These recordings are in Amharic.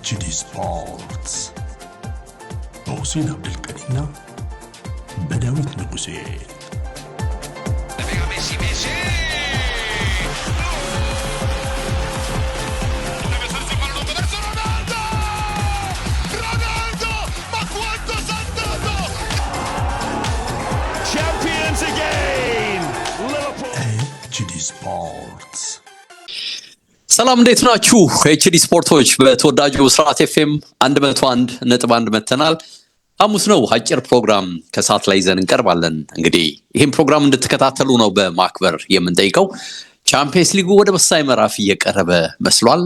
HD ስፖርትስ በሁሴን አብዱልቀኒና በዳዊት ንጉሴ HD ስፖርትስ ሰላም እንዴት ናችሁ? ኤችዲ ስፖርቶች በተወዳጁ ስርዓት ኤፍኤም 101.1 መተናል። ሐሙስ ነው፣ አጭር ፕሮግራም ከሰዓት ላይ ይዘን እንቀርባለን። እንግዲህ ይህን ፕሮግራም እንድትከታተሉ ነው በማክበር የምንጠይቀው። ቻምፒየንስ ሊጉ ወደ ወሳኝ ምዕራፍ እየቀረበ መስሏል።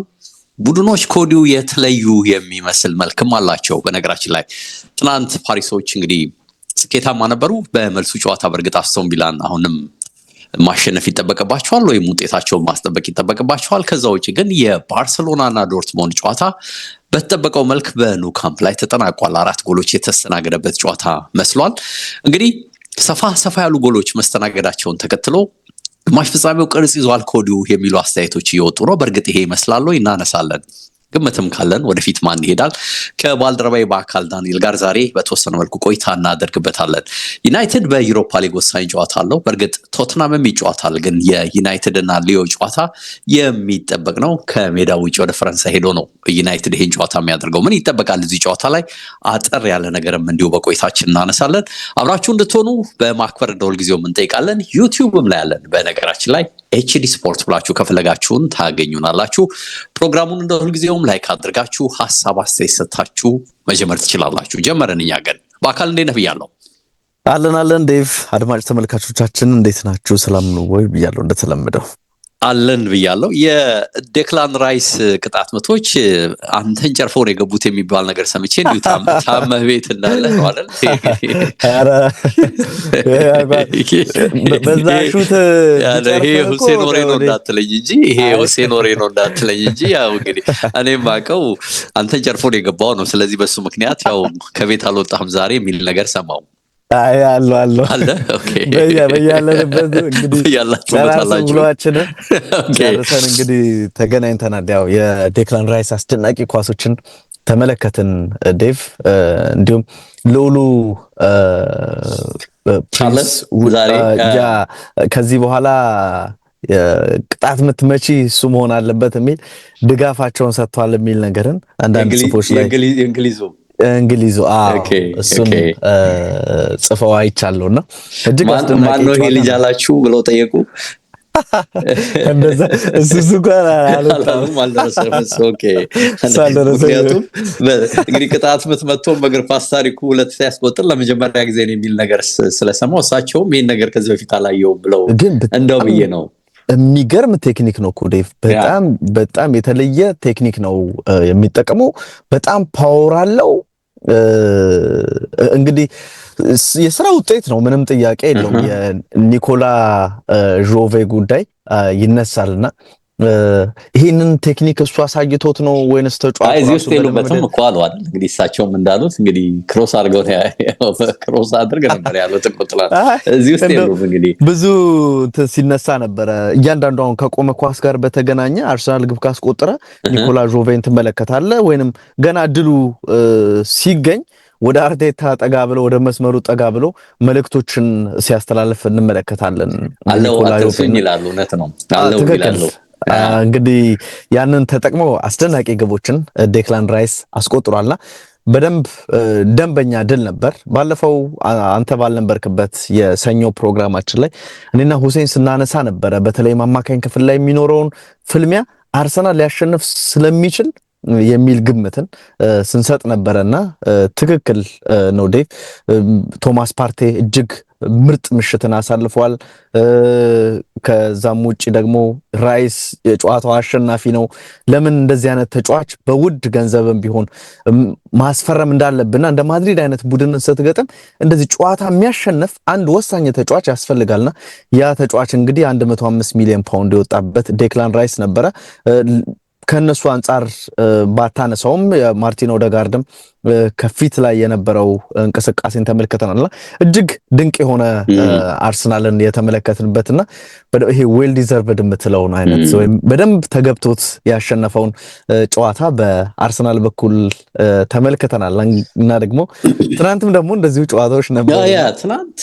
ቡድኖች ኮዲው የተለዩ የሚመስል መልክም አላቸው። በነገራችን ላይ ትናንት ፓሪሶች እንግዲህ ስኬታማ ነበሩ። በመልሱ ጨዋታ በእርግጥ አስቶን ቪላን አሁንም ማሸነፍ ይጠበቅባቸዋል ወይም ውጤታቸውን ማስጠበቅ ይጠበቅባቸዋል። ከዛ ውጪ ግን የባርሰሎናና ዶርትሞንድ ጨዋታ በተጠበቀው መልክ በኑ ካምፕ ላይ ተጠናቋል። 4 ጎሎች የተስተናገደበት ጨዋታ መስሏል። እንግዲህ ሰፋ ያሉ ጎሎች መስተናገዳቸውን ተከትሎ ግማሽ ፍጻሜው ቅርጽ ይዟል ኮዲው የሚሉ አስተያየቶች እየወጡ ነው። በእርግጥ ይሄ ይመስላል ወይ እናነሳለን። ግምትም ካለን ወደፊት ማን ይሄዳል ከባልደረባይ በአካል ዳንኤል ጋር ዛሬ በተወሰነ መልኩ ቆይታ እናደርግበታለን። ዩናይትድ በዩሮፓ ሊግ ወሳኝ ጨዋታ አለው። በእርግጥ ቶትናምም ይጫወታል፣ ግን የዩናይትድ እና ሊዮ ጨዋታ የሚጠበቅ ነው። ከሜዳ ውጭ ወደ ፈረንሳይ ሄዶ ነው ዩናይትድ ይሄን ጨዋታ የሚያደርገው። ምን ይጠበቃል እዚህ ጨዋታ ላይ? አጠር ያለ ነገርም እንዲሁ በቆይታችን እናነሳለን። አብራችሁ እንድትሆኑ በማክበር እንደሁል ጊዜው እንጠይቃለን። ዩቲዩብም ላይ ያለን በነገራችን ላይ ኤችዲ ስፖርት ብላችሁ ከፈለጋችሁን ታገኙናላችሁ። ፕሮግራሙን እንደሁል ጊዜውም ላይክ አድርጋችሁ ሀሳብ አስተያየት ሰጥታችሁ መጀመር ትችላላችሁ። ጀመረን። እኛ ግን በአካል እንዴት ነህ ብያለሁ። አለን ዴቭ። አድማጭ ተመልካቾቻችን እንዴት ናችሁ? ሰላም ነው ወይ ብያለሁ። እንደተለመደው አለን ብያለሁ። የዴክላን ራይስ ቅጣት ምቶች አንተን ጨርፈው ነው የገቡት የሚባል ነገር ሰምቼ እንዲሁ ታመህ ቤት እንዳለ ነው አይደል? በዛ ሹት ይሄ ሁሴን ኦሬ ነው እንዳትለኝ እንጂ ያው እንግዲህ እኔም አውቀው አንተን ጨርፈው ነው የገባው ነው። ስለዚህ በሱ ምክንያት ያው ከቤት አልወጣህም ዛሬ የሚል ነገር ሰማው። አይ አለ ኦኬ በያለንበት እንግዲህ ያላችሁላችን ጨርሰን እንግዲህ ተገናኝተናል። ያው የዴክላን ራይስ አስደናቂ ኳሶችን ተመለከትን ዴቭ። እንዲሁም ሉሉ ቻርልስ ዛሬ ከዚህ በኋላ ቅጣት ምትመቺ እሱ መሆን አለበት የሚል ድጋፋቸውን ሰጥቷል የሚል ነገርን አንዳንድ ጽፎች ላይ እንግሊዙ እሱን ጽፈው አይቻለሁና እጅግ አስደናቂ ማነው ይሄ ልጅ አላችሁ ብለው ጠየቁ። እንደዛ እሱ ጋር ምክንያቱም እንግዲህ ቅጣት ምትመቶን በእግር ኳስ ታሪኩ 2 ሲያስቆጥር ለመጀመሪያ ጊዜ ነው የሚል ነገር ስለሰማው እሳቸውም ይህን ነገር ከዚህ በፊት አላየውም ብለው እንደው ብዬ ነው። የሚገርም ቴክኒክ ነው ኮዴቭ። በጣም የተለየ ቴክኒክ ነው የሚጠቀመው። በጣም ፓወር አለው። እንግዲህ የስራ ውጤት ነው፣ ምንም ጥያቄ የለውም። የኒኮላ ጆቬ ጉዳይ ይነሳልና ይሄንን ቴክኒክ እሱ አሳይቶት ነው ወይንስ ተጫዋቹ እዚህ ውስጥ የሉበትም እኮ አሉ አይደል? እንግዲህ እሳቸውም እንዳሉት እንግዲህ ክሮስ አድርገው ነበር ያለው ተቆጥላል። እዚህ ውስጥ የሉም። እንግዲህ ብዙ ሲነሳ ነበረ። እያንዳንዱ አሁን ከቆመ ኳስ ጋር በተገናኘ አርሰናል ግብ ካስቆጠረ ኒኮላ ጆቬን ትመለከታለህ፣ ወይንም ገና ድሉ ሲገኝ ወደ አርቴታ ጠጋ ብሎ ወደ መስመሩ ጠጋ ብሎ መልእክቶችን ሲያስተላልፍ እንመለከታለን። ኒኮላ ጆቬን ይላሉ። እውነት ነው አለው ይላሉ። እንግዲህ ያንን ተጠቅመው አስደናቂ ግቦችን ዴክላን ራይስ አስቆጥሯልና በደንብ ደንበኛ ድል ነበር። ባለፈው አንተ ባልነበርክበት የሰኞ ፕሮግራማችን ላይ እኔና ሁሴን ስናነሳ ነበረ። በተለይ አማካኝ ክፍል ላይ የሚኖረውን ፍልሚያ አርሰናል ሊያሸንፍ ስለሚችል የሚል ግምትን ስንሰጥ ነበረና ትክክል ነው ዴቭ። ቶማስ ፓርቴ እጅግ ምርጥ ምሽትን አሳልፏል። ከዛም ውጪ ደግሞ ራይስ የጨዋታው አሸናፊ ነው። ለምን እንደዚህ አይነት ተጫዋች በውድ ገንዘብም ቢሆን ማስፈረም እንዳለብንና እንደ ማድሪድ አይነት ቡድንን ስትገጥም እንደዚህ ጨዋታ የሚያሸንፍ አንድ ወሳኝ ተጫዋች ያስፈልጋልና ያ ተጫዋች እንግዲህ 105 ሚሊዮን ፓውንድ የወጣበት ዴክላን ራይስ ነበረ። ከነሱ አንጻር ባታነሳውም የማርቲን ኦዴጋርድም ከፊት ላይ የነበረው እንቅስቃሴን ተመልክተናልና እጅግ ድንቅ የሆነ አርሰናልን የተመለከትንበትና ይሄ ዌል ዲዘርቭድ የምትለውን አይነት ወይም በደንብ ተገብቶት ያሸነፈውን ጨዋታ በአርሰናል በኩል ተመልክተናል እና ደግሞ ትናንትም ደግሞ እንደዚሁ ጨዋታዎች ነበሩ። ትናንት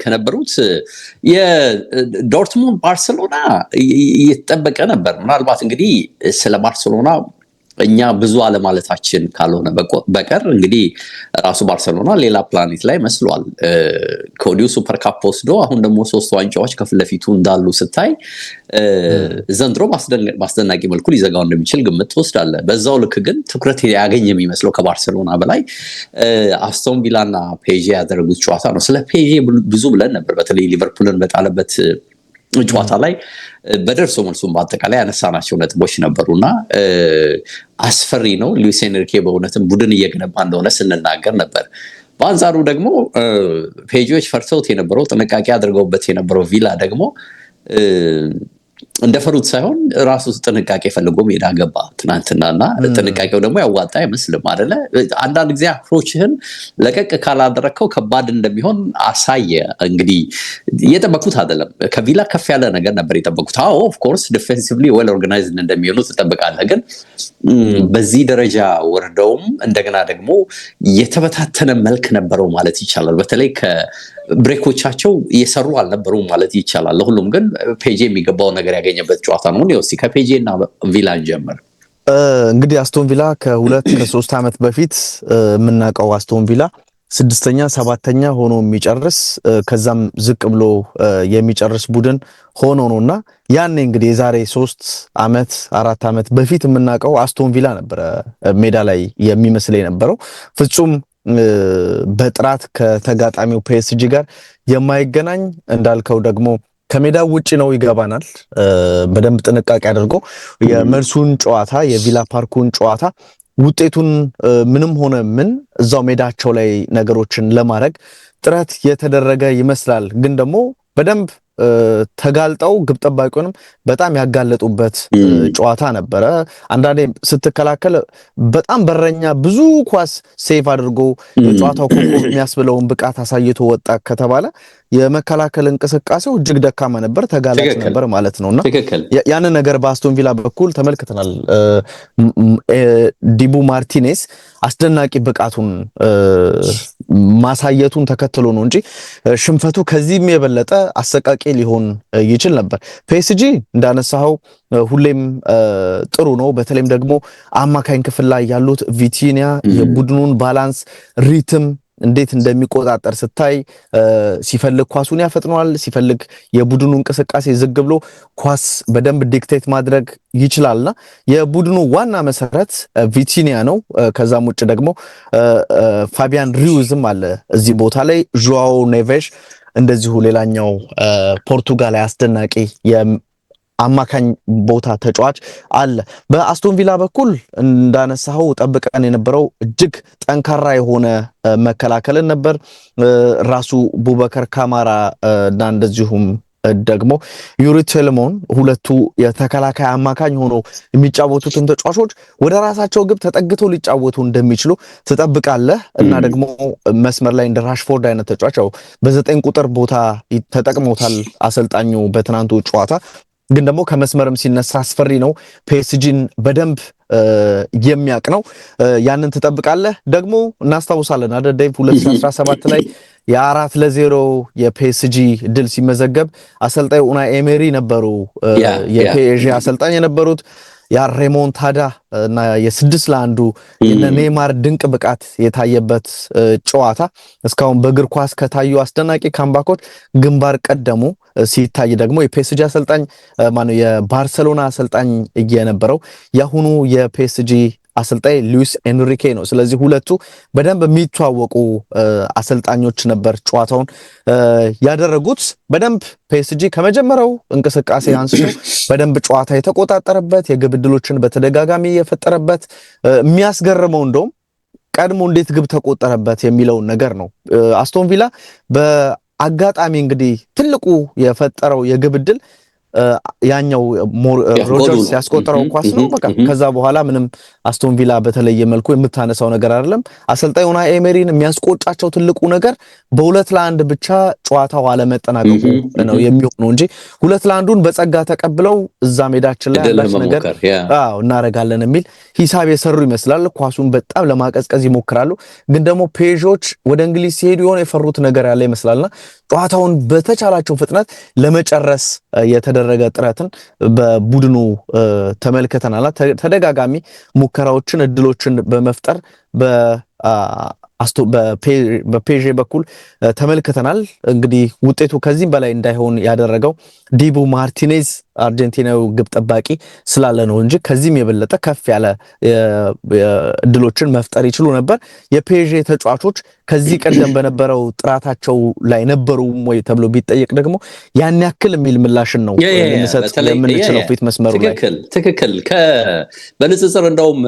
ከነበሩት የዶርትሙንድ ባርሴሎና እየተጠበቀ ነበር። ምናልባት እንግዲህ ስለ ባርሴሎና እኛ ብዙ አለማለታችን ካልሆነ በቀር እንግዲህ ራሱ ባርሴሎና ሌላ ፕላኔት ላይ መስሏል። ከወዲሁ ሱፐር ካፕ ወስዶ አሁን ደግሞ 3 ዋንጫዎች ከፊት ለፊቱ እንዳሉ ስታይ ዘንድሮ በአስደናቂ መልኩ ሊዘጋው እንደሚችል ግምት ትወስዳለህ። በዛው ልክ ግን ትኩረት ያገኝ የሚመስለው ከባርሴሎና በላይ አስቶን ቪላና ፔዤ ያደረጉት ጨዋታ ነው። ስለ ፔዤ ብዙ ብለን ነበር። በተለይ ሊቨርፑልን በጣለበት ጨዋታ ላይ በደርሶ መልሱም በአጠቃላይ ያነሳናቸው ነጥቦች ነበሩና አስፈሪ ነው። ሉዊስ ኤንሪኬ በእውነትም ቡድን እየገነባ እንደሆነ ስንናገር ነበር። በአንጻሩ ደግሞ ፔጆች ፈርተውት የነበረው ጥንቃቄ አድርገውበት የነበረው ቪላ ደግሞ እንደፈሩት ሳይሆን ራሱ ጥንቃቄ ፈልጎ ሜዳ ገባ ትናንትናና ጥንቃቄው ደግሞ ያዋጣ አይመስልም አይደለ? አንዳንድ ጊዜ አፕሮችህን ለቀቅ ካላደረከው ከባድ እንደሚሆን አሳየ። እንግዲህ እየጠበቁት አይደለም። ከቪላ ከፍ ያለ ነገር ነበር የጠበቁት። አዎ ኦፍ ኮርስ ዲፌንሲቭሊ ዌል ኦርጋናይዝድ እንደሚሆኑ ትጠብቃለህ። ግን በዚህ ደረጃ ወርደውም እንደገና ደግሞ የተበታተነ መልክ ነበረው ማለት ይቻላል። በተለይ ብሬኮቻቸው እየሰሩ አልነበሩም ማለት ይቻላል። ለሁሉም ግን ፔጄ የሚገባው ነገር ያገኘበት ጨዋታ ነው። እስቲ ከፔጄ እና ቪላን ጀምር። እንግዲህ አስቶን ቪላ ከ2-3 ዓመት በፊት የምናውቀው አስቶን ቪላ 6ኛ 7ኛ ሆኖ የሚጨርስ ከዛም ዝቅ ብሎ የሚጨርስ ቡድን ሆኖ ነውና ያኔ እንግዲህ የዛሬ 3 ዓመት 4 ዓመት በፊት የምናውቀው አስቶን ቪላ ነበረ ሜዳ ላይ የሚመስል የነበረው ፍጹም በጥራት ከተጋጣሚው ፒኤስጂ ጋር የማይገናኝ እንዳልከው ደግሞ ከሜዳው ውጪ ነው ይገባናል። በደንብ ጥንቃቄ አድርጎ የመልሱን ጨዋታ የቪላ ፓርኩን ጨዋታ ውጤቱን ምንም ሆነ ምን እዛው ሜዳቸው ላይ ነገሮችን ለማድረግ ጥረት የተደረገ ይመስላል። ግን ደግሞ በደንብ ተጋልጠው ግብ ጠባቂውንም በጣም ያጋለጡበት ጨዋታ ነበረ። አንዳንዴ ስትከላከል በጣም በረኛ ብዙ ኳስ ሴቭ አድርጎ የጨዋታው ኮከብ የሚያስብለውን ብቃት አሳይቶ ወጣ ከተባለ የመከላከል እንቅስቃሴው እጅግ ደካማ ነበር፣ ተጋላጭ ነበር ማለት ነውና ያንን ነገር በአስቶን ቪላ በኩል ተመልክተናል። ዲቡ ማርቲኔስ አስደናቂ ብቃቱን ማሳየቱን ተከትሎ ነው እንጂ ሽንፈቱ ከዚህም የበለጠ አሰቃቂ ሊሆን ይችል ነበር። ፒኤስጂ እንዳነሳው ሁሌም ጥሩ ነው። በተለይም ደግሞ አማካኝ ክፍል ላይ ያሉት ቪቲኒያ የቡድኑን ባላንስ ሪትም እንዴት እንደሚቆጣጠር ስታይ ሲፈልግ ኳሱን ያፈጥነዋል፣ ሲፈልግ የቡድኑ እንቅስቃሴ ዝግ ብሎ ኳስ በደንብ ዲክቴት ማድረግ ይችላልና የቡድኑ ዋና መሰረት ቪቲኒያ ነው። ከዛም ውጭ ደግሞ ፋቢያን ሪዩዝም አለ እዚህ ቦታ ላይ። ዡዋው ኔቬሽ እንደዚሁ ሌላኛው ፖርቱጋላዊ አስደናቂ አማካኝ ቦታ ተጫዋች አለ። በአስቶን ቪላ በኩል እንዳነሳው ጠብቀን የነበረው እጅግ ጠንካራ የሆነ መከላከልን ነበር። ራሱ ቡበከር ካማራ እና እንደዚሁም ደግሞ ዩሪ ቴሌሞን ሁለቱ የተከላካይ አማካኝ ሆኖ የሚጫወቱትን ተጫዋቾች ወደ ራሳቸው ግብ ተጠግተው ሊጫወቱ እንደሚችሉ ትጠብቃለህ እና ደግሞ መስመር ላይ እንደ ራሽፎርድ አይነት ተጫዋች በ9 ቁጥር ቦታ ተጠቅመውታል አሰልጣኙ በትናንቱ ጨዋታ። ግን ደግሞ ከመስመርም ሲነሳ አስፈሪ ነው። ፒኤስጂን በደንብ የሚያቅ ነው። ያንን ትጠብቃለህ። ደግሞ እናስታውሳለን አይደል ዴቭ 2017 ላይ የ4-0 የፒኤስጂ ድል ሲመዘገብ አሰልጣኝ ኡናይ ኤሜሪ ነበሩ የፒኤስጂ አሰልጣኝ የነበሩት። ያ ሬሞንታዳ እና የ6-1 የኔይማር ድንቅ ብቃት የታየበት ጨዋታ እስካሁን በእግር ኳስ ከታዩ አስደናቂ ካምባኮች ግንባር ቀደሙ ሲታይ ደግሞ የፒኤስጂ አሰልጣኝ ማነው የባርሴሎና አሰልጣኝ የነበረው ያሁኑ የፒኤስጂ አሰልጣኝ ሉዊስ ኤንሪኬ ነው። ስለዚህ ሁለቱ በደንብ የሚተዋወቁ አሰልጣኞች ነበር ጨዋታውን ያደረጉት። በደንብ ፒኤስጂ ከመጀመሪያው እንቅስቃሴ አንስቶ በደንብ ጨዋታ የተቆጣጠረበት የግብ ዕድሎችን በተደጋጋሚ የፈጠረበት የሚያስገርመው እንደውም ቀድሞ እንዴት ግብ ተቆጠረበት የሚለው ነገር ነው። አስቶን ቪላ በአጋጣሚ እንግዲህ ትልቁ የፈጠረው የግብ ዕድል ያኛው ሮጀርስ ያስቆጠረው ኳስ ነው። በቃ ከዛ በኋላ ምንም አስቶን ቪላ በተለየ መልኩ የምታነሳው ነገር አይደለም። አሰልጣኝ ኡናይ ኤመሪን የሚያስቆጫቸው ትልቁ ነገር በ2-1 ብቻ ጨዋታው አለመጠናቀቁ ነው የሚሆነው እንጂ 2-1ን በጸጋ ተቀብለው እዛ ሜዳችን ላይ አንዳች ነገር እናረጋለን የሚል ሂሳብ የሰሩ ይመስላል። ኳሱን በጣም ለማቀዝቀዝ ይሞክራሉ። ግን ደግሞ ፔዦች ወደ እንግሊዝ ሲሄዱ የሆነ የፈሩት ነገር ያለ ይመስላልና ጨዋታውን በተቻላቸው ፍጥነት ለመጨረስ የተደረገ ጥረትን በቡድኑ ተመልክተናል። ተደጋጋሚ ሙከራዎችን እድሎችን በመፍጠር በፔዤ በኩል ተመልክተናል። እንግዲህ ውጤቱ ከዚህም በላይ እንዳይሆን ያደረገው ዲቡ ማርቲኔዝ አርጀንቲናዊ ግብ ጠባቂ ስላለ ነው እንጂ ከዚህም የበለጠ ከፍ ያለ እድሎችን መፍጠር ይችሉ ነበር። የፔዤ ተጫዋቾች ከዚህ ቀደም በነበረው ጥራታቸው ላይ ነበሩ ወይ ተብሎ ቢጠየቅ ደግሞ ያን ያክል የሚል ምላሽን ነው ልንሰጥ የምንችለው ፊት መስመሩ ላይ። ትክክል። በንጽጽር እንደውም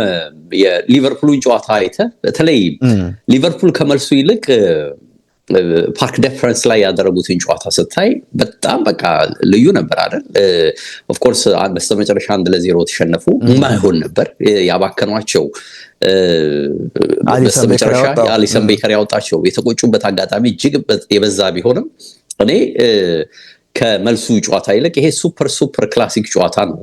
የሊቨርፑልን ጨዋታ አይተህ በተለይ ሊቨርፑል ከመልሱ ይልቅ ፓርክ ዲፈረንስ ላይ ያደረጉትን ጨዋታ ስታይ በጣም በቃ ልዩ ነበር አይደል? ኦፍ ኮርስ በስተመጨረሻ 1-0 ተሸነፉ። ማይሆን ነበር ያባከኗቸው። በስተመጨረሻ አሊሰን ቤከር ያወጣቸው የተቆጩበት አጋጣሚ እጅግ የበዛ ቢሆንም እኔ ከመልሱ ጨዋታ ይልቅ ይሄ ሱፐር ክላሲክ ጨዋታ ነው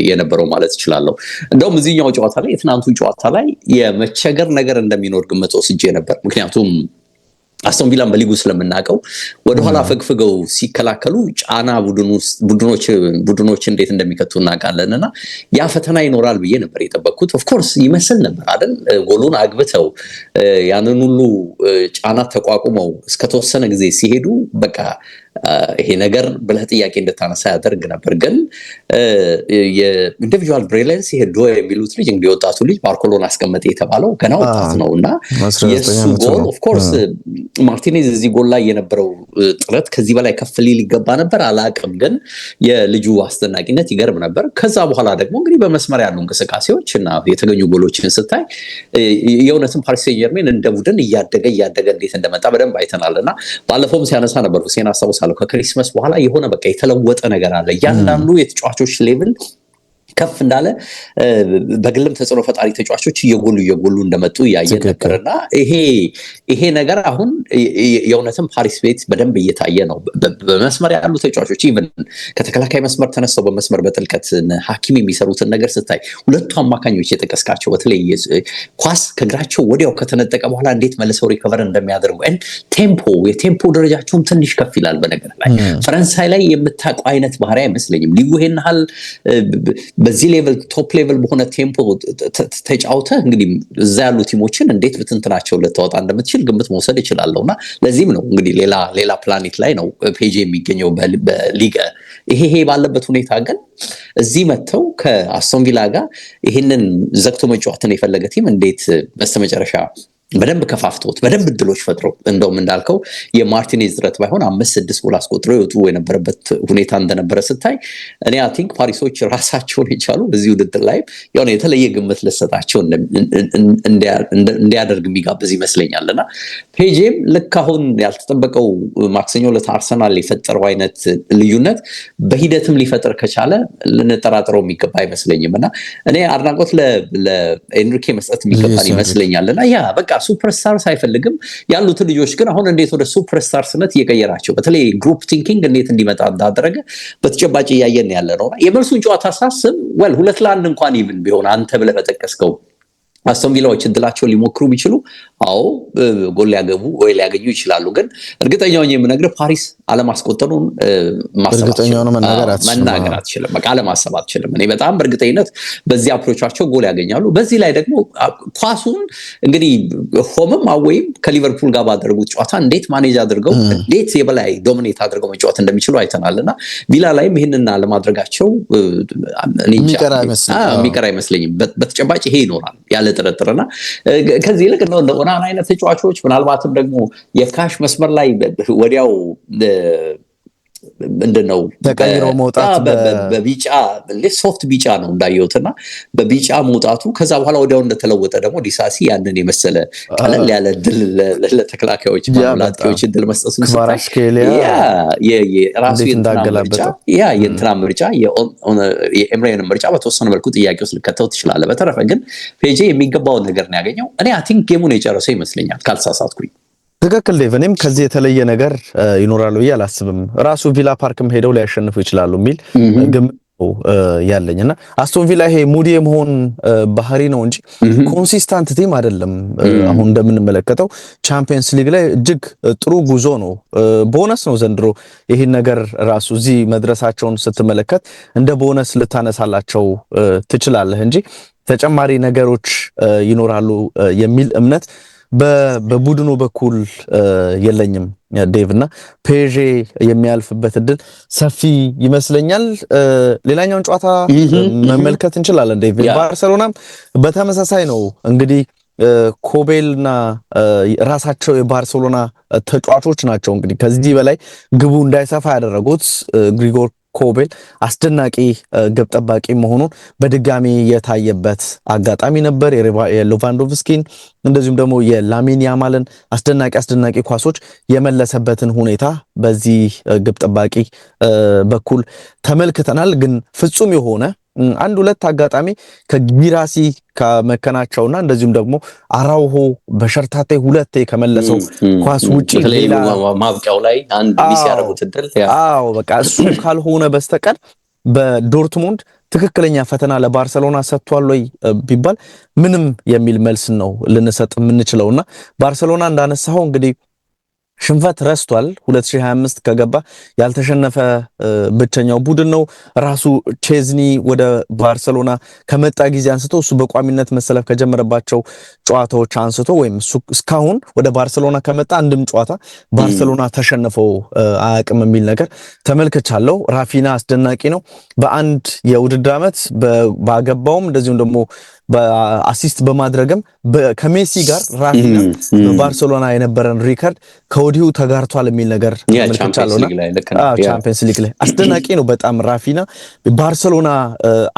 የነበረው ማለት እችላለሁ። እንደውም እዚህኛው ጨዋታ ላይ የትናንቱ ጨዋታ ላይ የመቸገር ነገር እንደሚኖር ግምት ወስጄ ነበር። ምክንያቱም አስቶን ቪላን በሊጉ ስለምናውቀው ወደኋላ ፈግፍገው ሲከላከሉ ጫና ቡድኖች እንዴት እንደሚከቱ እናውቃለንና ያ ፈተና ይኖራል ብዬ ነበር የጠበቅኩት። ኦፍ ኮርስ ይመስል ነበር አይደል? ጎሉን አግብተው ያንን ሁሉ ጫና ተቋቁመው እስከተወሰነ ጊዜ ሲሄዱ በቃ ይሄ ነገር ብለህ ጥያቄ እንድታነሳ ያደርግ ነበር። ግን የኢንዲቪጁዋል ብሪሊየንስ ይሄ ዶ የሚሉት ልጅ እንግዲህ ወጣቱ ልጅ ባርኮሎና አስቀመጠ የተባለው ገና ወጣት ነውና የሱ ጎል ኦፍ ኮርስ ማርቲኔዝ እዚህ ጎል ላይ የነበረው ጥረት ከዚህ በላይ ከፍ ሊል ይገባ ነበር አላቅም። ግን የልጁ አስደናቂነት ይገርም ነበር። ከዛ በኋላ ደግሞ እንግዲህ በመስመር ያሉ እንቅስቃሴዎች እና የተገኙ ጎሎችን ስታይ የእውነትም ፓሪስ ሴን ጀርሜን እንደ ቡድን እያደገ እንዴት እንደመጣ በደንብ አይተናልና ባለፈውም ሲያነሳ ነበር ሁሴን አስታውሳለሁ ከክሪስማስ በኋላ የሆነ በቃ የተለወጠ ነገር አለ። እያንዳንዱ የተጫዋቾች ሌቭል ከፍ እንዳለ በግልም ተጽዕኖ ፈጣሪ ተጫዋቾች እየጎሉ እንደመጡ ያየን ነበርና ይሄ ነገር አሁን የእውነትም ፓሪስ ቤት በደንብ እየታየ ነው። በመስመር ያሉ ተጫዋቾች ኢቭን ከተከላካይ መስመር ተነስተው በመስመር በጥልቀት ሐኪም የሚሰሩትን ነገር ስታይ ሁለቱ አማካኞች የጠቀስካቸው በተለይ ኳስ ከግራቸው ወዲያው ከተነጠቀ በኋላ እንዴት መልሰው ሪከቨር እንደሚያደርጉ የቴምፖ ደረጃቸውም ትንሽ ከፍ ይላል። በነገር ላይ ፈረንሳይ ላይ የምታውቀው አይነት ባህሪ አይመስለኝም። ሊጉ ይሄን ያህል በዚህ ሌቭል ቶፕ ሌቭል በሆነ ቴምፖ ተጫውተ እንግዲህ እዛ ያሉ ቲሞችን እንዴት ብትንትናቸው ልታወጣ እንደምትችል ግምት መውሰድ ይችላለውና ለዚህም ነው እንግዲህ ሌላ ፕላኔት ላይ ነው ፔጄ የሚገኘው በሊግ ይሄ ባለበት ሁኔታ ግን እዚህ መተው ከአስቶን ቪላ ጋር ይሄንን ዘግቶ መጫወትን የፈለገ ቲም እንዴት በስተመጨረሻ በደንብ ከፋፍቶት በደንብ እድሎች ፈጥሮ እንደውም እንዳልከው የማርቲኔዝ ጥረት ባይሆን 5-6 ጎል አስቆጥሮ ይወጡ የነበረበት ሁኔታ እንደነበረ ስታይ እኔ አይ ቲንክ ፓሪሶች ራሳቸውን የቻሉ በዚህ ውድድር ላይ ያው የተለየ ግምት ለሰጣቸው እንዲያደርግ የሚጋብዝ ይመስለኛልና ፔጄም ልክ አሁን ያልተጠበቀው ማክሰኞ ዕለት አርሰናል የፈጠረው አይነት ልዩነት በሂደትም ሊፈጠር ከቻለ ልንጠራጠረው የሚገባ አይመስለኝምና እኔ አድናቆት ለኤንሪኬ መስጠት የሚገባን ይመስለኛልና ያ በቃ ሱፐርስታርስ አይፈልግም ያሉትን ልጆች ግን አሁን እንዴት ወደ ሱፐርስታርስነት እየቀየራቸው በተለይ ግሩፕ ቲንኪንግ እንዴት እንዲመጣ እንዳደረገ በተጨባጭ እያየን ያለ ነው። የመልሱን ጨዋታ ሳስብ 2-1 እንኳን ኢቭን ቢሆን አንተ ብለህ በጠቀስከው አስቶን ቪላዎች እድላቸው ሊሞክሩ ቢችሉ አዎ ጎል ሊያገቡ ወይ ሊያገኙ ይችላሉ። ግን እርግጠኛው የምነግርህ ፓሪስ አለማስቆጠሩን መናገር አትችልም። በቃ አለማሰብ አትችልም። እኔ በጣም በእርግጠኝነት በዚህ አፕሮቻቸው ጎል ያገኛሉ። በዚህ ላይ ደግሞ ኳሱን እንግዲህ ሆምም አወይም ከሊቨርፑል ጋር ባደረጉት ጨዋታ እንዴት ማኔጅ አድርገው እንዴት የበላይ ዶሚኔት አድርገው መጫወት እንደሚችሉ አይተናልና ቪላ ላይም ይሄንን አለማድረጋቸው የሚቀር አይመስለኝም። በተጨባጭ ይሄ ይኖራል ያለ ጥርጥርና ከዚህ ይልቅ እንደ ኦናና አይነት ተጫዋቾች ምናልባትም ደግሞ የካሽ መስመር ላይ ወዲያው ምንድነው ተቀይሮ መውጣት በቢጫ ሶፍት ቢጫ ነው እንዳየሁትና በቢጫ መውጣቱ ከዛ በኋላ ወዲያው እንደተለወጠ ደግሞ ዲሳሲ ያንን የመሰለ ቀለል ያለ ድል ለተከላካዮች ማላጥቂዎች ድል መስጠቱን ራሱ የእንትና ምርጫ የኤምሬን ምርጫ በተወሰነ መልኩ ጥያቄ ውስጥ ልከተው ትችላለህ። በተረፈ ግን ፔጄ የሚገባውን ነገር ነው ያገኘው። እኔ አይ ቲንክ ጌሙን የጨረሰው ይመስለኛል ካልተሳሳትኩኝ። ትክክል ዴቭ፣ እኔም ከዚህ የተለየ ነገር ይኖራል ብዬ አላስብም። ራሱ ቪላ ፓርክም ሄደው ሊያሸንፉ ይችላሉ የሚል ግምት ያለኝና አስቶን ቪላ ይሄ ሙዲ የመሆን ባህሪ ነው እንጂ ኮንሲስታንት ቲም አይደለም። አሁን እንደምንመለከተው ቻምፒየንስ ሊግ ላይ እጅግ ጥሩ ጉዞ ነው። ቦነስ ነው ዘንድሮ ይሄን ነገር ራሱ እዚህ መድረሳቸውን ስትመለከት እንደ ቦነስ ልታነሳላቸው ትችላለህ እንጂ ተጨማሪ ነገሮች ይኖራሉ የሚል እምነት በቡድኑ በኩል የለኝም ዴቭ እና ፔዤ የሚያልፍበት እድል ሰፊ ይመስለኛል። ሌላኛውን ጨዋታ መመልከት እንችላለን ዴቭ። ባርሰሎናም በተመሳሳይ ነው እንግዲህ ኮቤልና ራሳቸው የባርሰሎና ተጫዋቾች ናቸው እንግዲህ ከዚህ በላይ ግቡ እንዳይሰፋ ያደረጉት። ግሪጎር ኮቤል አስደናቂ ግብ ጠባቂ መሆኑን በድጋሚ የታየበት አጋጣሚ ነበር። የሌቫንዶቭስኪን እንደዚሁም ደግሞ የላሚን ያማልን አስደናቂ ኳሶች የመለሰበትን ሁኔታ በዚህ ግብ ጠባቂ በኩል ተመልክተናል። ግን ፍጹም የሆነ አንድ ሁለት አጋጣሚ ከጊራሲ ከመከናቸውና እንደዚሁም ደግሞ አራውሆ በሸርታቴ ሁለቴ ከመለሰው ኳስ ውጪ ሌላ ማብቂያው ላይ አንድ ሚስ ያደረጉት እድል በቃ እሱ ካልሆነ በስተቀር በዶርትሙንድ ትክክለኛ ፈተና ለባርሰሎና ሰጥቷል ወይ ቢባል ምንም የሚል መልስ ነው ልንሰጥ የምንችለውና ባርሰሎና እንዳነሳው እንግዲህ ሽንፈት ረስቷል። 2025 ከገባ ያልተሸነፈ ብቸኛው ቡድን ነው። ራሱ ቼዝኒ ወደ ባርሰሎና ከመጣ ጊዜ አንስቶ እሱ በቋሚነት መሰለፍ ከጀመረባቸው ጨዋታዎች አንስቶ ወይም እሱ እስካሁን ወደ ባርሰሎና ከመጣ አንድም ጨዋታ ባርሰሎና ተሸንፈው አያውቅም የሚል ነገር ተመልክቻለሁ። ራፊና አስደናቂ ነው። በአንድ የውድድር ዓመት ባገባውም እንደዚሁም ደግሞ በአሲስት በማድረግም ከሜሲ ጋር ራፊና በባርሰሎና የነበረን ሪከርድ ከወዲሁ ተጋርቷል የሚል ነገር ተመልክቻለሁና ቻምፒየንስ ሊግ ላይ አስደናቂ ነው በጣም ራፊና። ባርሰሎና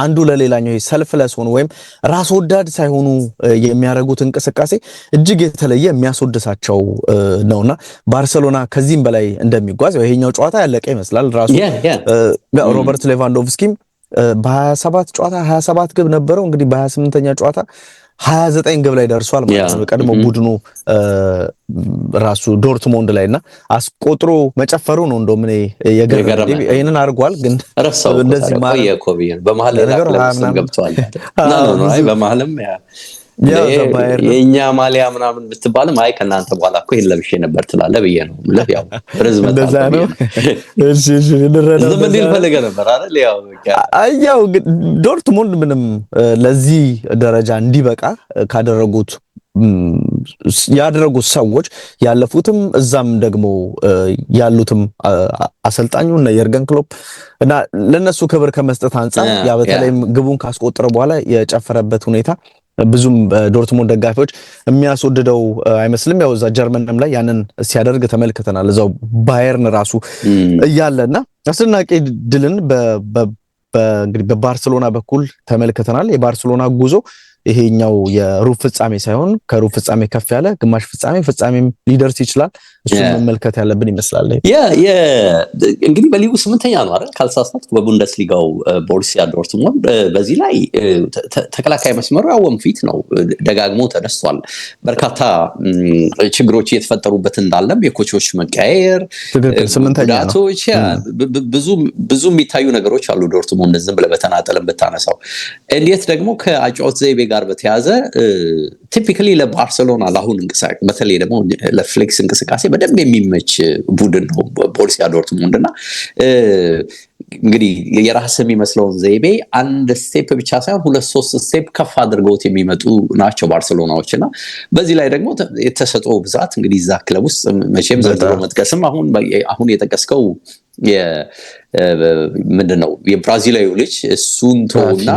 አንዱ ለሌላኛው ሰልፍለስ ሆኖ ወይም ራስ ወዳድ ሳይሆኑ የሚያደርጉት እንቅስቃሴ እጅግ የተለየ የሚያስወድሳቸው ነውና ባርሰሎና ከዚህም በላይ እንደሚጓዝ ይሄኛው ጨዋታ ያለቀ ይመስላል። ራሱ ሮበርት ሌቫንዶቭስኪም በ27 ጨዋታ 27 ግብ ነበረው። እንግዲህ በ28ኛ ጨዋታ 29 ግብ ላይ ደርሷል ማለት ነው። ቀድሞ ቡድኑ ራሱ ዶርትሙንድ ላይና አስቆጥሮ መጨፈሩ ነው እንደውም እኔ የገረመኝ። ይሄንን አድርጓል ግን እንደዚህ ማየኮቢን በመሃል ነገር ገብቷል። በመሃልም የኛ ማሊያ ምናምን ብትባልም አይ ከናንተ በኋላ እኮ ይሄን ለብሼ ነበር ትላለህ ብዬ ነው ማለት ያው ርዝመት እንደዛ ነው። እሺ ዝም እንዲል ፈልገ ነበር አይደል? ያው ዶርትሙንድ ምንም ለዚህ ደረጃ እንዲበቃ ያደረጉት ሰዎች ያለፉትም እዛም ደግሞ ያሉትም አሰልጣኙ እና የርገን ክሎፕ እና ለነሱ ክብር ከመስጠት አንፃር ያ በተለይም ግቡን ካስቆጠረ በኋላ የጨፈረበት ሁኔታ ብዙም ዶርትሙንድ ደጋፊዎች የሚያስወድደው አይመስልም። ያው እዛ ጀርመንም ላይ ያንን ሲያደርግ ተመልክተናል። እዛው ባየርን ራሱ እያለና አስደናቂ ድልን እንግዲህ በባርሰሎና በኩል ተመልክተናል። የባርሰሎና ጉዞ ይሄኛው የሩብ ፍጻሜ ሳይሆን ከሩብ ፍጻሜ ከፍ ያለ ግማሽ ፍጻሜም ሊደርስ ይችላል። እሱን መመልከት ያለብን ይመስላል። እንግዲህ በሊጉ 8ኛ ነው አይደል ካልተሳሳትኩ በቡንደስሊጋው ቦሩሲያ ዶርትሙንድ። በዚህ ላይ ተከላካይ መስመሩ ያው ወንፊት ነው ደጋግሞ ተነስቷል። በርካታ ችግሮች እየተፈጠሩበት እንዳለም የኮቾች መቀያየር ጉዳቶች ብዙ የሚታዩ ነገሮች አሉ። ዶርትሙንድ ዝም ብለህ በተናጠልም ብታነሳው እንዴት ደግሞ ከአጫወት ዘይቤ ጋር በተያዘ ቲፒካሊ ለባርሰሎና ለአሁን እንቅስቃሴ በተለይ ደግሞ ለፍሌክስ እንቅስቃሴ በደንብ የሚመች ቡድን ነው ቦሩሲያ ዶርትሙንድ እና እንግዲህ የራስ የሚመስለውን ዘይቤ አንድ ስቴፕ ብቻ ሳይሆን 2-3 ስቴፕ ከፍ አድርገውት የሚመጡ ናቸው ባርሰሎናዎች እና በዚህ ላይ ደግሞ የተሰጠው ብዛት እንግዲህ እዛ ክለብ ውስጥ መቼም ዘርዝሮ መጥቀስም አሁን የጠቀስከው ምንድነው የብራዚላዊ ልጅ እሱን ተውና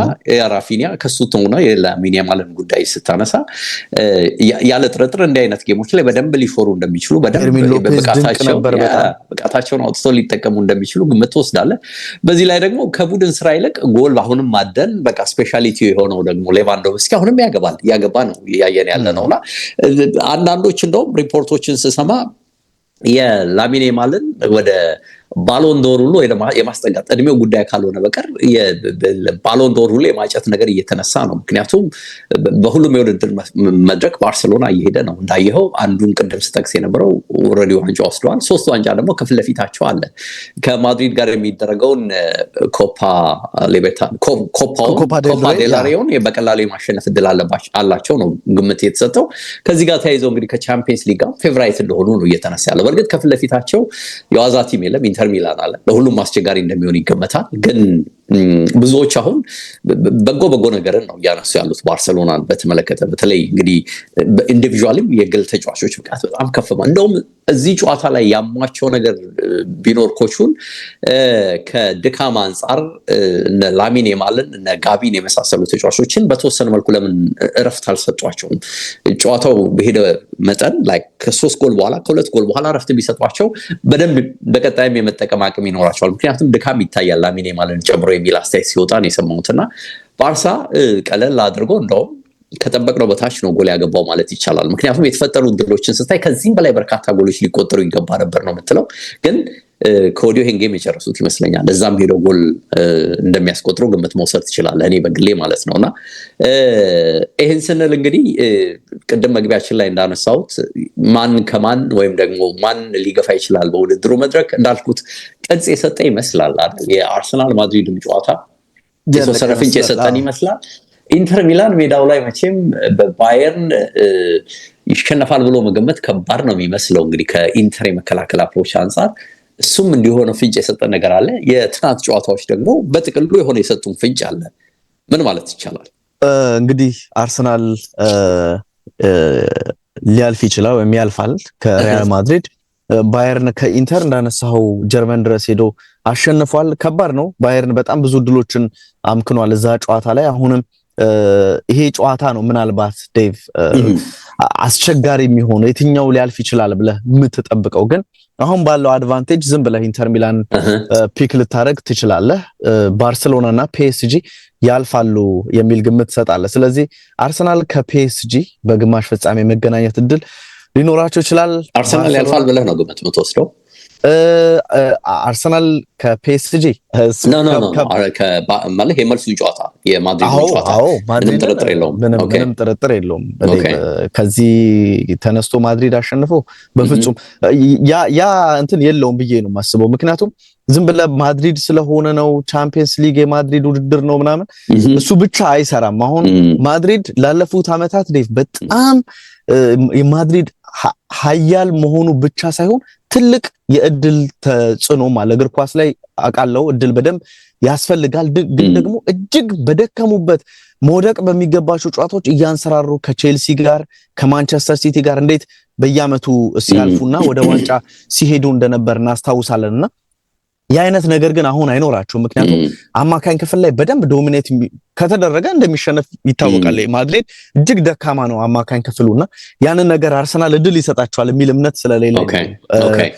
ራፊኒያ ከሱ ተውና የላሚን ያማልን ጉዳይ ስታነሳ ያለ ጥርጥር እንዲህ አይነት ጌሞች ላይ በደንብ ሊፎሩ እንደሚችሉ በደንብ ብቃታቸውን አውጥተው ሊጠቀሙ እንደሚችሉ ግምት ትወስዳለህ። በዚህ ላይ ደግሞ ከቡድን ስራ ይልቅ ጎል አሁንም ማደን በቃ ስፔሻሊቲ የሆነው ደግሞ ሌቫንዶቭስኪ አሁንም ያገባ ነው እያየን ያለ ነውና አንዳንዶች እንደውም ሪፖርቶችን ስሰማ የላሚን ያማልን ወደ ባሎን ዶር ሁሉ የማስጠጋት እድሜው ጉዳይ ካልሆነ በቀር ባሎን ዶር ሁሉ የማጨት ነገር እየተነሳ ነው። ምክንያቱም በሁሉም የውድድር መድረክ ባርሴሎና እየሄደ ነው። እንዳየኸው አንዱን ቅድም ስጠቅስ የነበረው ኦልሬዲ ዋንጫ ወስደዋል። 3 ዋንጫ ደግሞ ከፊት ለፊታቸው አለ። ከማድሪድ ጋር የሚደረገው ኮፓ ዴላሬውን በቀላሉ የማሸነፍ እድል አላቸው ነው ግምት የተሰጠው። ከዚህ ጋር ተያይዘው እንግዲህ ከቻምፒየንስ ሊግ ጋር ፌቨራይት እንደሆኑ ነው እየተነሳ ያለው። በእርግጥ ከፊት ለፊታቸው የዋዛ ቲም የለም። ኢንተር ሚላን አለ። ለሁሉም አስቸጋሪ እንደሚሆን ይገመታል። ግን ብዙዎች አሁን በጎ ነገርን ነው እያነሱ ያሉት ባርሴሎናን በተመለከተ። በተለይ እንግዲህ ኢንዲቪጁዋልም የግል ተጫዋቾች ብቃት በጣም ከፍ ማለት እንደውም እዚህ ጨዋታ ላይ ያሟቸው ነገር ቢኖር ኮቹን ከድካም አንጻር እነ ላሚን ያማልን እነ ጋቢን የመሳሰሉ ተጫዋቾችን በተወሰነ መልኩ ለምን እረፍት አልሰጧቸውም? ጨዋታው በሄደ መጠን ላይክ ከ3 ጎል በኋላ ከ2 ጎል በኋላ እረፍት ቢሰጧቸው በደንብ በቀጣይም የመጠቀም አቅም ይኖራቸዋል። ምክንያቱም ድካም ይታያል ላሚን ያማልን ጨምሮ የሚል አስተያየት ሲወጣ ነው የሰማሁትና ባርሳ ቀለል አድርጎ እንደውም ከጠበቅነው በታች ነው ጎል ያገባው ማለት ይቻላል። ምክንያቱም የተፈጠሩ ድሎችን ስታይ ከዚህም በላይ በርካታ ጎሎች ሊቆጠሩ ይገባ ነበር ነው የምትለው። ግን ከወዲሁ ይሄን ጌም የጨረሱት ይመስለኛል። እዛም ሄደው ጎል እንደሚያስቆጥሩ ግምት መውሰድ ትችላለህ፣ እኔ በግሌ ማለት ነውና ይሄን ስንል እንግዲህ ቅድም መግቢያችን ላይ እንዳነሳሁት ማን ከማን ወይም ደግሞ ማን ሊገፋ ይችላል በውድድሩ መድረክ እንዳልኩት ቅርጽ የሰጠ ይመስላል አይደል? የአርሰናል ማድሪድም ጨዋታ የተወሰነ ፍንጭ የሰጠን ይመስላል። ኢንተር ሚላን ሜዳው ላይ መቼም በባየርን ይሸነፋል ብሎ መገመት ከባድ ነው የሚመስለው። እንግዲህ ከኢንተር የመከላከል አፕሮች አንጻር እሱም እንዲሆነ ፍንጭ የሰጠ ነገር አለ። የትናንት ጨዋታዎች ደግሞ በጥቅሉ የሆነ የሰጡን ፍንጭ አለ። ምን ማለት ይቻላል? እንግዲህ አርሰናል ሊያልፍ ይችላል ወይም ያልፋል ከሪያል ማድሪድ። ባየርን ከኢንተር እንዳነሳው ጀርመን ድረስ ሄዶ አሸንፏል። ከባድ ነው። ባየርን በጣም ብዙ ድሎችን አምክኗል እዛ ጨዋታ ላይ። አሁንም ይሄ ጨዋታ ነው ምናልባት ዴቭ አስቸጋሪ የሚሆነው የትኛው ሊያልፍ ይችላል ብለህ የምትጠብቀው። ግን አሁን ባለው አድቫንቴጅ ዝም ብለህ ኢንተር ሚላን ፒክ ልታደርግ ትችላለህ። ባርሴሎና እና ፒኤስጂ ያልፋሉ የሚል ግምት ትሰጣለህ። ስለዚህ አርሰናል ከፒኤስጂ በግማሽ ፍጻሜ መገናኘት እድል ሊኖራቸው ይችላል። አርሰናል ያልፋል ብለህ ነው ግምት የምትወስደው? አርሰናል ከፒኤስጂ ማለት የመልሱ ጨዋታ የማድሪድ ጨዋታ ምንም ጥርጥር የለውም። ከዚህ ተነስቶ ማድሪድ አሸንፎ በፍጹም ያ እንትን የለውም ብዬ ነው የማስበው። ምክንያቱም ዝም ብለህ ማድሪድ ስለሆነ ነው ቻምፒየንስ ሊግ የማድሪድ ውድድር ነው ምናምን እሱ ብቻ አይሰራም። አሁን ማድሪድ ላለፉት ዓመታት በጣም የማድሪድ ሀያል መሆኑ ብቻ ሳይሆን ትልቅ የእድል ተጽዕኖ ማለት እግር ኳስ ላይ አቃለው እድል በደንብ ያስፈልጋል። ግን ደግሞ እጅግ በደከሙበት መውደቅ በሚገባቸው ጨዋታዎች እያንሰራሩ ከቼልሲ ጋር ከማንቸስተር ሲቲ ጋር እንዴት በየአመቱ ሲያልፉና ወደ ዋንጫ ሲሄዱ እንደነበር እናስታውሳለንና የአይነት ነገር ግን አሁን አይኖራቸውም። ምክንያቱም አማካኝ ክፍል ላይ በደንብ ዶሚኔት ከተደረገ እንደሚሸነፍ ይታወቃል። ማድሪድ እጅግ ደካማ ነው አማካኝ ክፍሉና ያንን ነገር አርሰናል እድል ይሰጣቸዋል የሚል እምነት ስለሌለ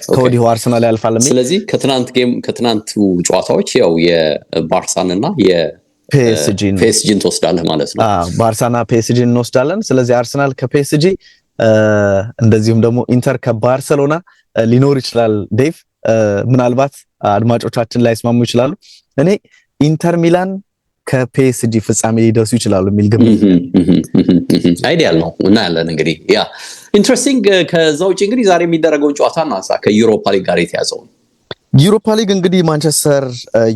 ከወዲሁ አርሰናል ያልፋል የሚል። ስለዚህ ከትናንቱ ጨዋታዎች ያው የባርሳንና ፒኤስጂን ትወስዳለህ ማለት ነው? ባርሳና ፒኤስጂን እንወስዳለን። ስለዚህ አርሰናል ከፒኤስጂ እንደዚሁም ደግሞ ኢንተር ከባርሴሎና ሊኖር ይችላል። ዴቭ ምናልባት አድማጮቻችን ላይ ስማሙ ይችላሉ። እኔ ኢንተር ሚላን ከፒኤስጂ ፍጻሜ ሊደርሱ ይችላሉ የሚል ግምት አይዲያል ነው እና ያለን እንግዲህ ያ ኢንትረስቲንግ። ከዛ ውጪ እንግዲህ ዛሬ የሚደረገውን ጨዋታ እናንሳ። ከዩሮፓ ሊግ ጋር የተያዘው ዩሮፓ ሊግ እንግዲህ ማንቸስተር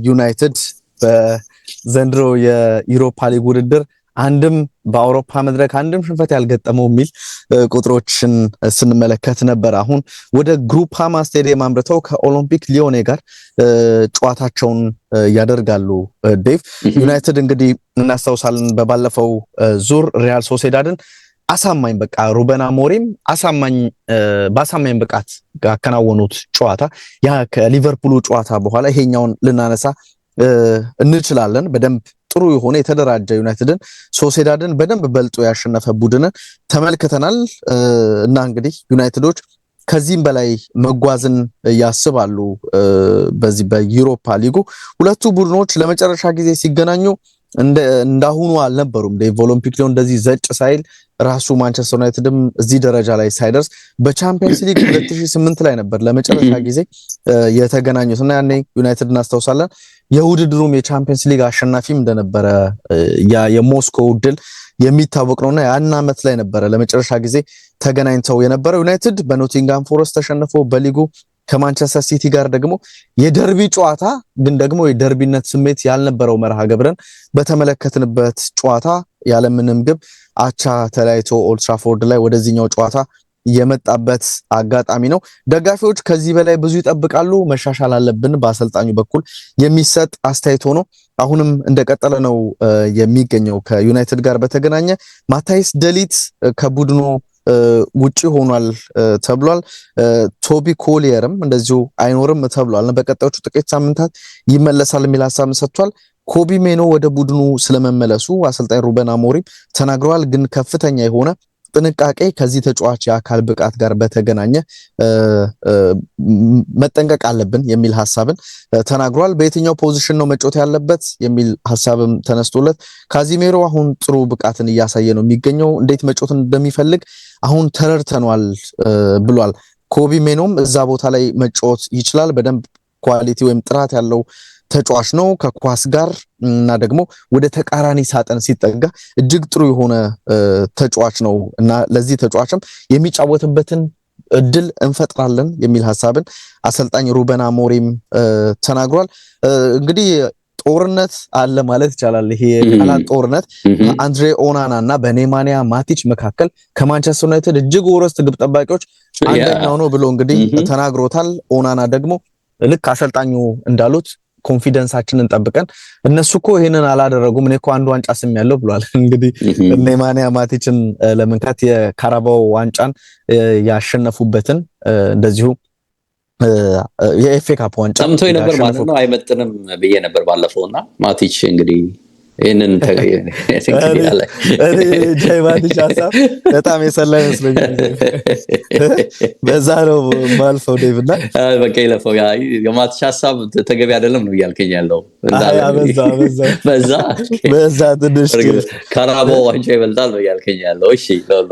ዩናይትድ በዘንድሮ የዩሮፓ ሊግ ውድድር አንድም በአውሮፓ መድረክ አንድም ሽንፈት ያልገጠመው የሚል ቁጥሮችን ስንመለከት ነበር። አሁን ወደ ግሩፓማ ስቴዲየም አምርተው ከኦሎምፒክ ሊዮኔ ጋር ጨዋታቸውን ያደርጋሉ። ዴቭ ዩናይትድ እንግዲህ እናስታውሳለን በባለፈው ዙር ሪያል ሶሴዳድን አሳማኝ በቃ ሩበን አሞሪም በአሳማኝ ብቃት ያከናወኑት ጨዋታ ያ ከሊቨርፑሉ ጨዋታ በኋላ ይሄኛውን ልናነሳ እንችላለን። በደንብ ጥሩ የሆነ የተደራጀ ዩናይትድን ሶሴዳድን በደንብ በልጦ ያሸነፈ ቡድንን ተመልክተናል እና እንግዲህ ዩናይትዶች ከዚህም በላይ መጓዝን ያስባሉ። በዚህ በዩሮፓ ሊጉ ሁለቱ ቡድኖች ለመጨረሻ ጊዜ ሲገናኙ እንዳሁኑ አልነበሩም። ኦሎምፒክ ሊዮን እንደዚህ ዘጭ ሳይል ራሱ ማንቸስተር ዩናይትድም እዚህ ደረጃ ላይ ሳይደርስ በቻምፒየንስ ሊግ 2008 ላይ ነበር ለመጨረሻ ጊዜ የተገናኙት እና ያኔ ዩናይትድ እናስታውሳለን የውድድሩም የቻምፒየንስ ሊግ አሸናፊም እንደነበረ ያ የሞስኮ ድል የሚታወቅ ነውና ያን አመት ላይ ነበረ ለመጨረሻ ጊዜ ተገናኝተው የነበረው። ዩናይትድ በኖቲንጋም ፎረስት ተሸንፎ በሊጉ ከማንቸስተር ሲቲ ጋር ደግሞ የደርቢ ጨዋታ ግን ደግሞ የደርቢነት ስሜት ያልነበረው መርሃ ግብርን በተመለከትንበት ጨዋታ ያለምንም ግብ አቻ ተለያይቶ ኦልድ ትራፎርድ ላይ ወደዚህኛው ጨዋታ የመጣበት አጋጣሚ ነው። ደጋፊዎች ከዚህ በላይ ብዙ ይጠብቃሉ። መሻሻል አለብን በአሰልጣኙ በኩል የሚሰጥ አስተያየት ሆኖ አሁንም እንደቀጠለ ነው የሚገኘው። ከዩናይትድ ጋር በተገናኘ ማታይስ ደሊት ከቡድኑ ውጪ ሆኗል ተብሏል። ቶቢ ኮሊየርም እንደዚሁ አይኖርም ተብሏል። በቀጣዮቹ ጥቂት ሳምንታት ይመለሳል የሚል ሐሳብ ሰጥቷል። ኮቢ ሜኖ ወደ ቡድኑ ስለመመለሱ አሰልጣኝ ሩበን አሞሪም ተናግረዋል። ግን ከፍተኛ የሆነ ጥንቃቄ ከዚህ ተጫዋች የአካል ብቃት ጋር በተገናኘ መጠንቀቅ አለብን የሚል ሐሳብን ተናግሯል። በየትኛው ፖዚሽን ነው መጫወት ያለበት የሚል ሐሳብም ተነስቶለት ካዚሜሮ አሁን ጥሩ ብቃትን እያሳየ ነው የሚገኘው፣ እንዴት መጫወት እንደሚፈልግ አሁን ተረድተኗል ብሏል። ኮቢ ሜኖም እዛ ቦታ ላይ መጫወት ይችላል፣ በደንብ ኳሊቲ ወይም ጥራት ያለው ተጫዋች ነው። ከኳስ ጋር እና ደግሞ ወደ ተቃራኒ ሳጥን ሲጠጋ እጅግ ጥሩ የሆነ ተጫዋች ነው እና ለዚህ ተጫዋችም የሚጫወትበትን እድል እንፈጥራለን የሚል ሐሳብን አሰልጣኝ ሩበን አሞሪም ተናግሯል። እንግዲህ ጦርነት አለ ማለት ይቻላል። ይሄ የቃላት ጦርነት አንድሬ ኦናና እና በኔማንያ ማቲች መካከል ከማንቸስተር ዩናይትድ እጅግ ወረስት ግብ ጠባቂዎች አንደኛው ነው ብሎ እንግዲህ ተናግሮታል። ኦናና ደግሞ ልክ አሰልጣኙ እንዳሉት ኮንፊደንሳችንን ጠብቀን እነሱ እኮ ይሄንን አላደረጉም እኔ እኮ አንድ ዋንጫ ስም ያለው ብሏል። እንግዲህ ኔማንያ ማቲችን ለመንካት የካራባው ዋንጫን ያሸነፉበትን እንደዚሁ የኤፍኤ ካፕ ዋንጫ ሰምቶኝ ነበር ማለት ነው። አይመጥንም ብዬ ነበር ባለፈውና ማቲች እንግዲህ ይሄንን ተገይያለ ጃይማቲች ሐሳብ በጣም የሰላ ይመስለኛል። በዛ ነው ማልፈው ዴቭና በቃ ይለፈው የማቲች ሐሳብ ተገቢ አይደለም ነው እያልከኝ ያለው በዛ ትንሽ ካራባው ዋንጫ ይበልጣል ነው እያልከኝ ያለው። እሺ ሎሎ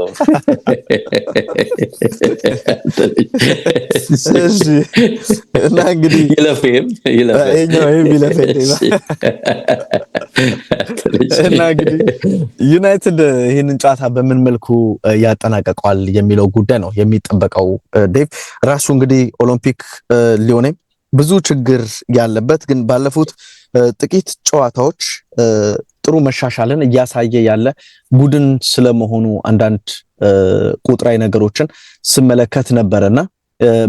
እሺ እና እንግዲህ ይለፈም እና እንግዲህ ዩናይትድ ይህንን ጨዋታ በምን መልኩ ያጠናቀቀዋል የሚለው ጉዳይ ነው የሚጠበቀው። ዴቭ ራሱ እንግዲህ ኦሎምፒክ ሊዮን ብዙ ችግር ያለበት ግን ባለፉት ጥቂት ጨዋታዎች ጥሩ መሻሻልን እያሳየ ያለ ቡድን ስለመሆኑ አንዳንድ ቁጥራዊ ነገሮችን ስመለከት ነበርና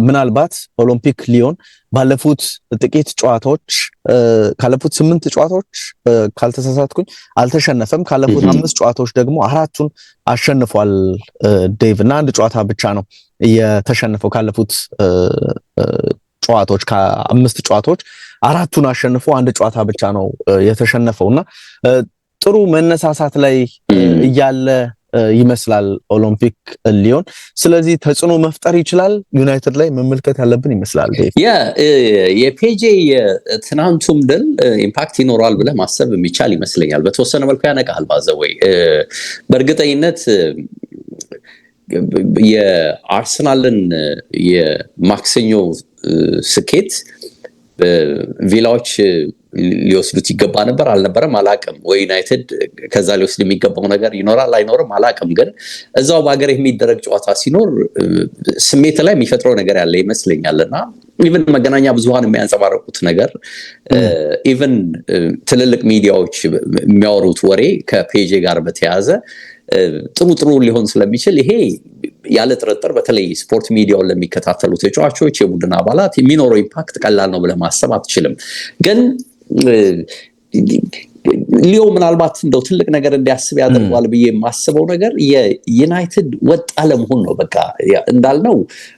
ምናልባት ኦሎምፒክ ሊዮን ባለፉት ጥቂት ጨዋታዎች ካለፉት 8 ጨዋታዎች ካልተሳሳትኩኝ አልተሸነፈም። ካለፉት 5 ጨዋታዎች ደግሞ 4ቱን አሸንፏል ዴቭ እና አንድ ጨዋታ ብቻ ነው የተሸነፈው። ካለፉት ጨዋታዎች ከ5 ጨዋታዎች 4ቱን አሸንፎ አንድ ጨዋታ ብቻ ነው የተሸነፈውና ጥሩ መነሳሳት ላይ እያለ ይመስላል ኦሎምፒክ ሊዮን። ስለዚህ ተጽዕኖ መፍጠር ይችላል ዩናይትድ ላይ መመልከት ያለብን ይመስላል። የፔጄ የትናንቱም ድል ኢምፓክት ይኖራል ብለህ ማሰብ የሚቻል ይመስለኛል። በተወሰነ መልኩ ያነቃል ባዘወይ በእርግጠኝነት የአርሰናልን የማክሰኞ ስኬት ቪላዎች ሊወስዱት ይገባ ነበር አልነበረም አላቅም። ወይ ዩናይትድ ከዛ ሊወስድ የሚገባው ነገር ይኖራል አይኖርም አላቅም። ግን እዛው በአገር የሚደረግ ጨዋታ ሲኖር ስሜት ላይ የሚፈጥረው ነገር ያለ ይመስለኛልና ኢቭን መገናኛ ብዙሃን የሚያንጸባረቁት ነገር ኢቭን ትልልቅ ሚዲያዎች የሚያወሩት ወሬ ከፔጄ ጋር በተያያዘ ጥሩ ሊሆን ስለሚችል ይሄ ያለ ጥርጥር በተለይ ስፖርት ሚዲያውን ለሚከታተሉ ተጫዋቾች የቡድን አባላት የሚኖረው ኢምፓክት ቀላል ነው ብለህ ማሰብ አትችልም። ግን ሊዮ ምናልባት እንደው ትልቅ ነገር እንዲያስብ ያደርጓል ብዬ የማስበው ነገር የዩናይትድ ወጥ አለመሆን ነው። በቃ እንዳልነው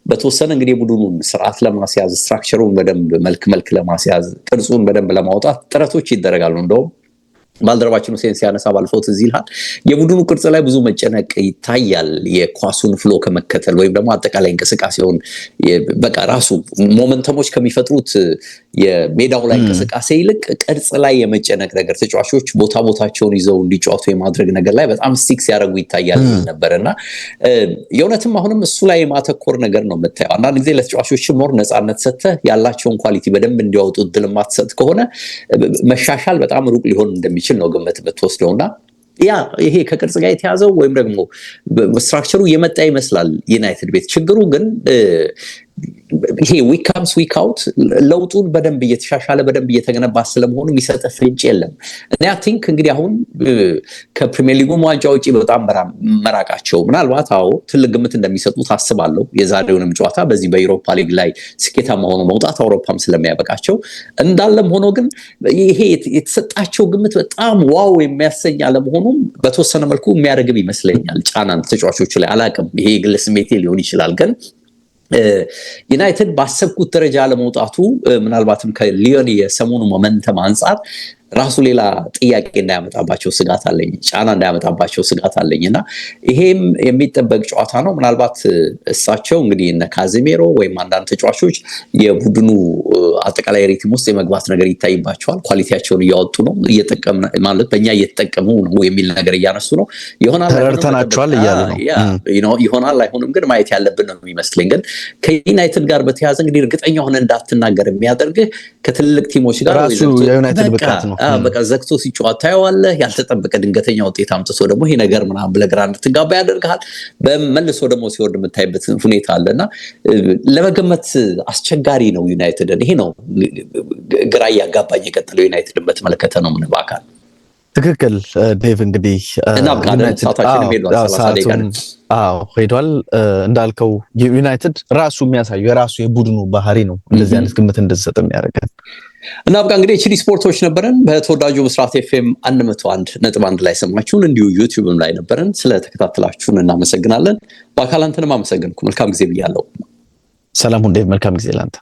በተወሰነ እንግዲህ የቡድኑን ስርዓት ለማስያዝ ስትራክቸሩን በደንብ መልክ ለማስያዝ ቅርጹን በደንብ ለማውጣት ጥረቶች ይደረጋሉ። እንደውም ባልደረባችን ሁሴን ሲያነሳ ባልፈው ትዝ ይልሃል የቡድኑ ቅርጽ ላይ ብዙ መጨነቅ ይታያል። የኳሱን ፍሎ ከመከተል ወይም ደግሞ አጠቃላይ እንቅስቃሴውን በቃ ራሱ ሞመንተሞች ከሚፈጥሩት የሜዳው ላይ እንቅስቃሴ ይልቅ ቅርጽ ላይ የመጨነቅ ነገር ተጫዋቾች ቦታቸውን ይዘው እንዲጫወቱ የማድረግ ነገር ላይ በጣም ስቲክ ሲያደርጉ ይታያል ነበርና የእውነትም አሁንም እሱ ላይ የማተኮር ነገር ነው የምታየው። አንዳንድ ጊዜ ለተጫዋቾች ሞር ነፃነት ሰጥተህ ያላቸውን ኳሊቲ በደንብ እንዲያወጡ እድል ማትሰጥ ከሆነ መሻሻል በጣም ሩቅ ሊሆን እንደሚችል ነው ግምት ብትወስደውና ይሄ ከቅርጽ ጋር የተያዘው ወይም ደግሞ ስትራክቸሩ የመጣ ይመስላል ዩናይትድ ቤት። ችግሩ ግን ይሄ ዊክ ካምስ ዊክ አውት ለውጡን በደንብ እየተሻሻለ በደንብ እየተገነባ ስለመሆኑ የሚሰጥ ፍንጭ የለም። እና አይ ቲንክ እንግዲህ አሁን ከፕሪሚየር ሊጉ ዋንጫ ውጪ በጣም መራቃቸው ምናልባት ትልቅ ግምት እንደሚሰጡት አስባለሁ። የዛሬውንም ጨዋታ በዚህ በዩሮፓ ሊግ ላይ ስኬታማ ሆኖ መውጣት አውሮፓም ስለሚያበቃቸው እንዳለም ሆኖ ግን ይሄ የተሰጣቸው ግምት በጣም ዋው የሚያሰኝ አለመሆኑም በተወሰነ መልኩ የሚያደርግም ይመስለኛል ጫናን ተጫዋቾቹ ላይ። አላቅም ይሄ የግል ስሜቴ ሊሆን ይችላል ግን ዩናይትድ ባሰብኩት ደረጃ ለመውጣቱ ምናልባትም ከሊዮን የሰሞኑ ሞመንተም አንፃር ራሱ ሌላ ጥያቄ እንዳያመጣባቸው ስጋት አለኝ፣ ጫና እንዳያመጣባቸው ስጋት አለኝና ይሄም የሚጠበቅ ጨዋታ ነው። ምናልባት እሳቸው እንግዲህ እነ ካዚሜሮ ወይም አንዳንድ ተጫዋቾች የቡድኑ አጠቃላይ ሪትም ውስጥ የመግባት ነገር ይታይባቸዋል። ኳሊቲያቸውን እያወጡ ነው፣ እየተጠቀሙ ማለት በእኛ እየተጠቀሙ ነው የሚል ነገር እያነሱ ነው። ይሆናል ተረድተናቸዋል እያሉ ነው። ይሆናል አይሆንም ግን ማየት ያለብን ነው የሚመስለኝ። ግን ከዩናይትድ ጋር በተያያዘ እንግዲህ እርግጠኛ ሆነ እንዳትናገር የሚያደርግህ ከትልልቅ ቲሞች ጋር ራሱ የዩናይትድ ብቃት ነው። በቃ ዘግቶ ሲጫወት ታየዋለህ። ያልተጠበቀ ድንገተኛ ውጤት አምጥቶ ደግሞ ይሄ ነገር ምናምን ብለህ ግራ እንድትጋባ ያደርግሃል። በመልሶ ደግሞ ሲወርድ የምታይበት ሁኔታ አለና ለመገመት አስቸጋሪ ነው ዩናይትድን። ይሄ ነው ግራ እያጋባኝ የቀጠለው ዩናይትድን በተመለከተ ነው ምን ባካል። ትክክል ዴቭ። እንግዲህ ሄዷል እንዳልከው ዩናይትድ ራሱ የሚያሳዩ የራሱ የቡድኑ ባህሪ ነው እንደዚህ አይነት ግምት እንድትሰጥ የሚያደርገን። እና በቃ እንግዲህ ኤችዲ ስፖርቶች ነበረን በተወዳጁ ብስራት ኤፍኤም 101.1 ላይ ሰማችሁን። እንዲሁ ዩቲዩብም ላይ ነበረን። ስለተከታተላችሁን እናመሰግናለን። በአካል አንተንም አመሰግንኩ። መልካም ጊዜ ብያለሁ። ሰላም ሁንዴ። መልካም ጊዜ ላንተ።